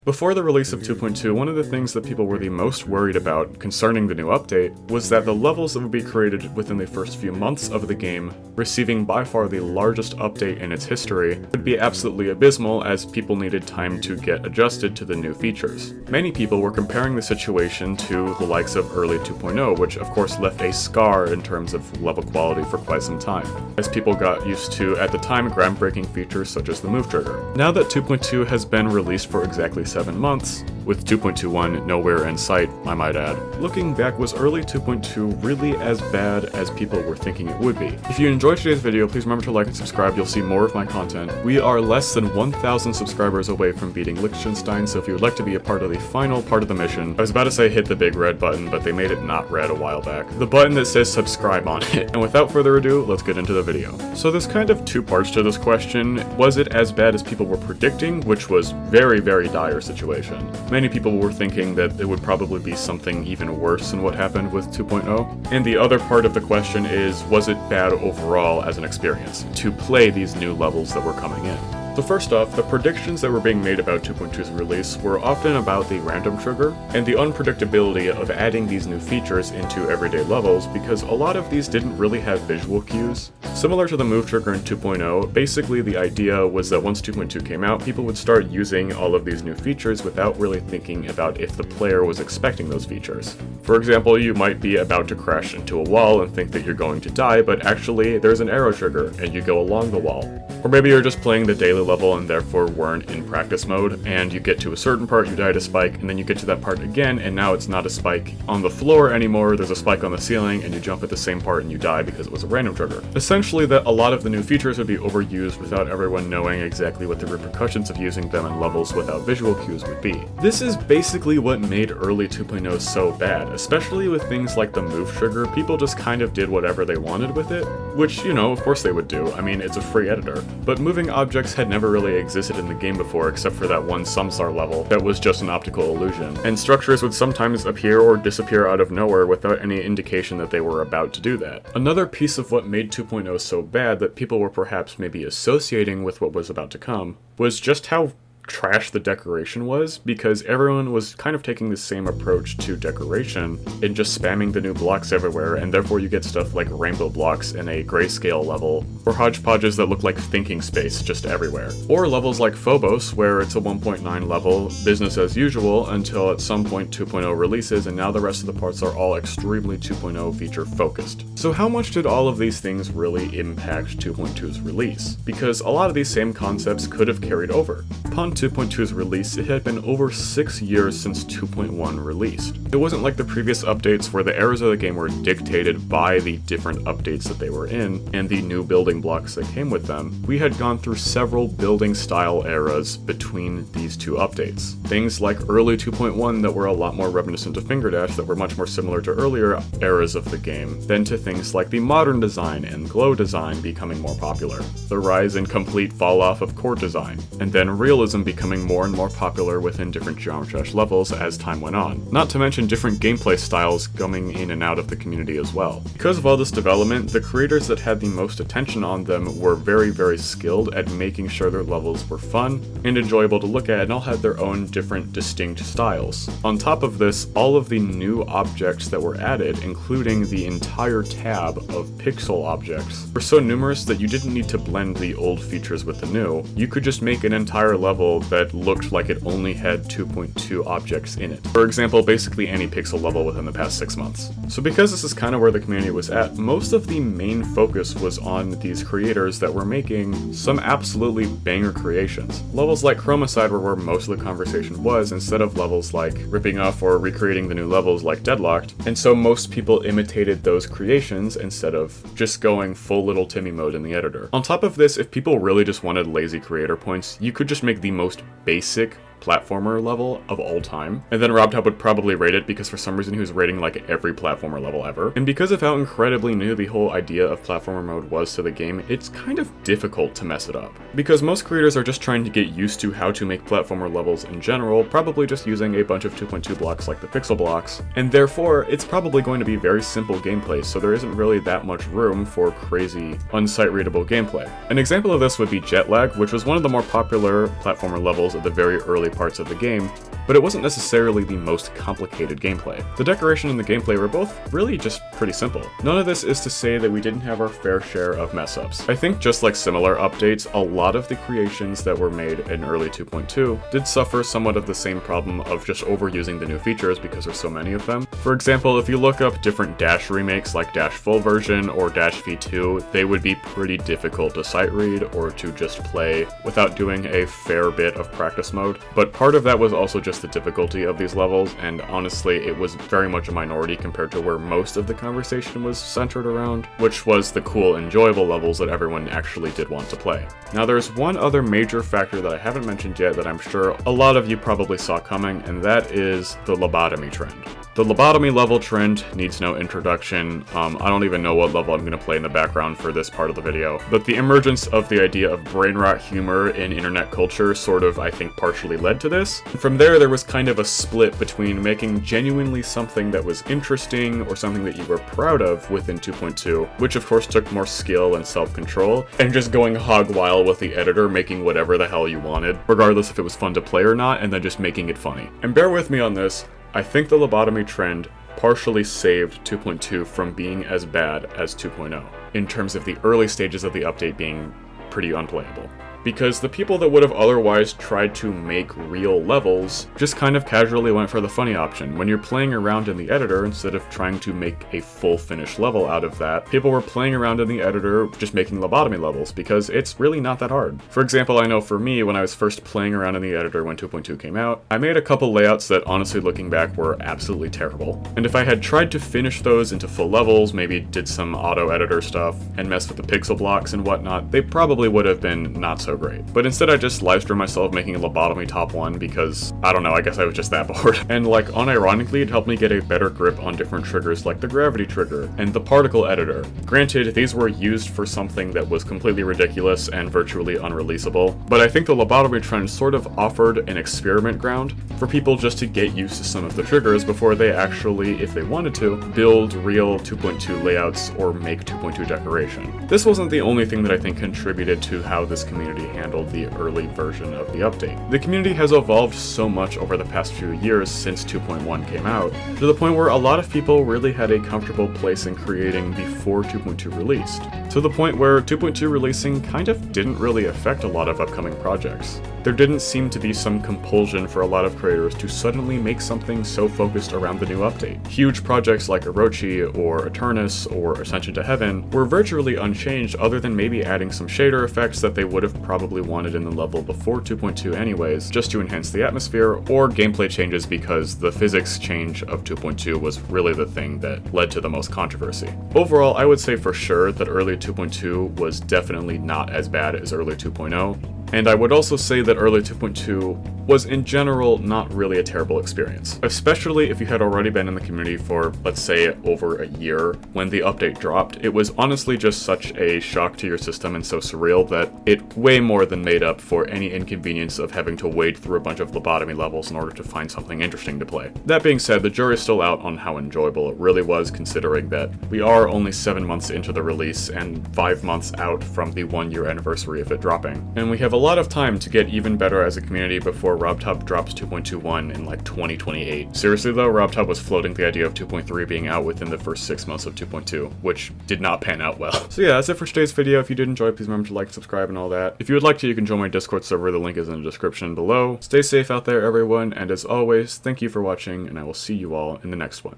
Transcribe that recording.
Before the release of 2.2, one of the things that people were the most worried about concerning the new update was that the levels that would be created within the first few months of the game, receiving by far the largest update in its history, would be absolutely abysmal as people needed time to get adjusted to the new features. Many people were comparing the situation to the likes of early 2.0, which of course left a scar in terms of level quality for quite some time, as people got used to, at the time, groundbreaking features such as the move trigger. Now that 2.2 has been released for exactly 7 months, with 2.21 nowhere in sight, I might add. Looking back, was early 2.2 really as bad as people were thinking it would be? If you enjoyed today's video, please remember to like and subscribe, you'll see more of my content. We are less than 1,000 subscribers away from beating Liechtenstein, so if you would like to be a part of the final part of the mission, I was about to say hit the big red button, but they made it not red a while back. The button that says subscribe on it. And without further ado, let's get into the video. So there's kind of two parts to this question. Was it as bad as people were predicting, which was very, very dire situation? Many people were thinking that it would probably be something even worse than what happened with 2.0. And the other part of the question is, was it bad overall as an experience to play these new levels that were coming in? So first off, the predictions that were being made about 2.2's release were often about the random trigger and the unpredictability of adding these new features into everyday levels, because a lot of these didn't really have visual cues. Similar to the move trigger in 2.0, basically the idea was that once 2.2 came out, people would start using all of these new features without really thinking about if the player was expecting those features. For example, you might be about to crash into a wall and think that you're going to die, but actually there's an arrow trigger and you go along the wall. Or maybe you're just playing the daily level and therefore weren't in practice mode, and you get to a certain part, you die to spike, and then you get to that part again, and now it's not a spike on the floor anymore, there's a spike on the ceiling, and you jump at the same part and you die because it was a random trigger. Essentially, that a lot of the new features would be overused without everyone knowing exactly what the repercussions of using them in levels without visual cues would be. This is basically what made early 2.0 so bad, especially with things like the move trigger. People just kind of did whatever they wanted with it, which, you know, of course they would do. I mean, it's a free editor. But moving objects had never really existed in the game before, except for that one Samsar level that was just an optical illusion, and structures would sometimes appear or disappear out of nowhere without any indication that they were about to do that. Another piece of what made 2.0 so bad that people were perhaps maybe associating with what was about to come was just how trash the decoration was, because everyone was kind of taking the same approach to decoration and just spamming the new blocks everywhere, and therefore you get stuff like rainbow blocks in a grayscale level, or hodgepodges that look like thinking space just everywhere. Or levels like Phobos, where it's a 1.9 level, business as usual, until at some point 2.0 releases, and now the rest of the parts are all extremely 2.0 feature focused. So how much did all of these things really impact 2.2's release? Because a lot of these same concepts could have carried over. Upon 2.2's release, it had been over 6 years since 2.1 released. It wasn't like the previous updates where the eras of the game were dictated by the different updates that they were in and the new building blocks that came with them. We had gone through several building style eras between these two updates. Things like early 2.1 that were a lot more reminiscent of Fingerdash, that were much more similar to earlier eras of the game, then to things like the modern design and glow design becoming more popular, the rise and complete fall off of court design, and then realism becoming more and more popular within different Geometry Dash levels as time went on. Not to mention different gameplay styles coming in and out of the community as well. Because of all this development, the creators that had the most attention on them were very, very skilled at making sure their levels were fun and enjoyable to look at, and all had their own different distinct styles. On top of this, all of the new objects that were added, including the entire tab of pixel objects, were so numerous that you didn't need to blend the old features with the new. You could just make an entire level that looked like it only had 2.2 objects in it. For example, basically any pixel level within the past 6 months. So because this is kind of where the community was at, most of the main focus was on these creators that were making some absolutely banger creations. Levels like Chromicide were where most of the conversation was, instead of levels like ripping off or recreating the new levels like Deadlocked, and so most people imitated those creations instead of just going full Little Timmy mode in the editor. On top of this, if people really just wanted lazy creator points, you could just make the most basic platformer level of all time. And then RobTop would probably rate it because for some reason he was rating like every platformer level ever. And because of how incredibly new the whole idea of platformer mode was to the game, it's kind of difficult to mess it up. Because most creators are just trying to get used to how to make platformer levels in general, probably just using a bunch of 2.2 blocks like the pixel blocks, and therefore it's probably going to be very simple gameplay, so there isn't really that much room for crazy, unsight readable gameplay. An example of this would be Jet Lag, which was one of the more popular platformer levels at the very early parts of the game, but it wasn't necessarily the most complicated gameplay. The decoration and the gameplay were both really just pretty simple. None of this is to say that we didn't have our fair share of mess-ups. I think just like similar updates, a lot of the creations that were made in early 2.2 did suffer somewhat of the same problem of just overusing the new features because there's so many of them. For example, if you look up different Dash remakes like Dash Full Version or Dash V2, they would be pretty difficult to sight read or to just play without doing a fair bit of practice mode. But part of that was also just the difficulty of these levels, and honestly it was very much a minority compared to where most of the conversation was centered around, which was the cool, enjoyable levels that everyone actually did want to play. Now there's one other major factor that I haven't mentioned yet that I'm sure a lot of you probably saw coming, and that is the lobotomy trend. The lobotomy level trend needs no introduction. I don't even know what level I'm going to play in the background for this part of the video, but the emergence of the idea of brain rot humor in internet culture sort of, I think, partially led to this. From there was kind of a split between making genuinely something that was interesting or something that you were proud of within 2.2, which of course took more skill and self-control, and just going hog wild with the editor, making whatever the hell you wanted, regardless if it was fun to play or not, and then just making it funny. And bear with me on this, I think the lobotomy trend partially saved 2.2 from being as bad as 2.0, in terms of the early stages of the update being pretty unplayable. Because the people that would have otherwise tried to make real levels just kind of casually went for the funny option. When you're playing around in the editor, instead of trying to make a full finished level out of that, people were playing around in the editor just making lobotomy levels, because it's really not that hard. For example, I know for me, when I was first playing around in the editor when 2.2 came out, I made a couple layouts that honestly looking back were absolutely terrible. And if I had tried to finish those into full levels, maybe did some auto editor stuff, and messed with the pixel blocks and whatnot, they probably would have been not so great. But instead I just livestreamed myself making a lobotomy top 1 because, I don't know, I guess I was just that bored. And like, unironically, it helped me get a better grip on different triggers like the gravity trigger and the particle editor. Granted, these were used for something that was completely ridiculous and virtually unreleasable, but I think the lobotomy trend sort of offered an experiment ground for people just to get used to some of the triggers before they actually, if they wanted to, build real 2.2 layouts or make 2.2 decoration. This wasn't the only thing that I think contributed to how this community handled the early version of the update. The community has evolved so much over the past few years since 2.1 came out, to the point where a lot of people really had a comfortable place in creating before 2.2 released, to the point where 2.2 releasing kind of didn't really affect a lot of upcoming projects. There didn't seem to be some compulsion for a lot of creators to suddenly make something so focused around the new update. Huge projects like Orochi or Eternus or Ascension to Heaven were virtually unchanged other than maybe adding some shader effects that they would have probably wanted in the level before 2.2 anyways, just to enhance the atmosphere, or gameplay changes because the physics change of 2.2 was really the thing that led to the most controversy. Overall, I would say for sure that early 2.2 was definitely not as bad as early 2.0, and I would also say that early 2.2 was in general not really a terrible experience, especially if you had already been in the community for, let's say, over a year when the update dropped. It was honestly just such a shock to your system and so surreal that it way more than made up for any inconvenience of having to wade through a bunch of lobotomy levels in order to find something interesting to play. That being said, the jury's still out on how enjoyable it really was, considering that we are only 7 months into the release and 5 months out from the 1-year anniversary of it dropping. And we have a lot of time to get even better as a community before RobTub drops 2.21 in like 2028. Seriously though, RobTub was floating the idea of 2.3 being out within the first 6 months of 2.2, which did not pan out well. So yeah, that's it for today's video. If you did enjoy, please remember to like, subscribe, and all that. If you would like to, you can join my Discord server. The link is in the description below. Stay safe out there, everyone, and as always, thank you for watching, and I will see you all in the next one.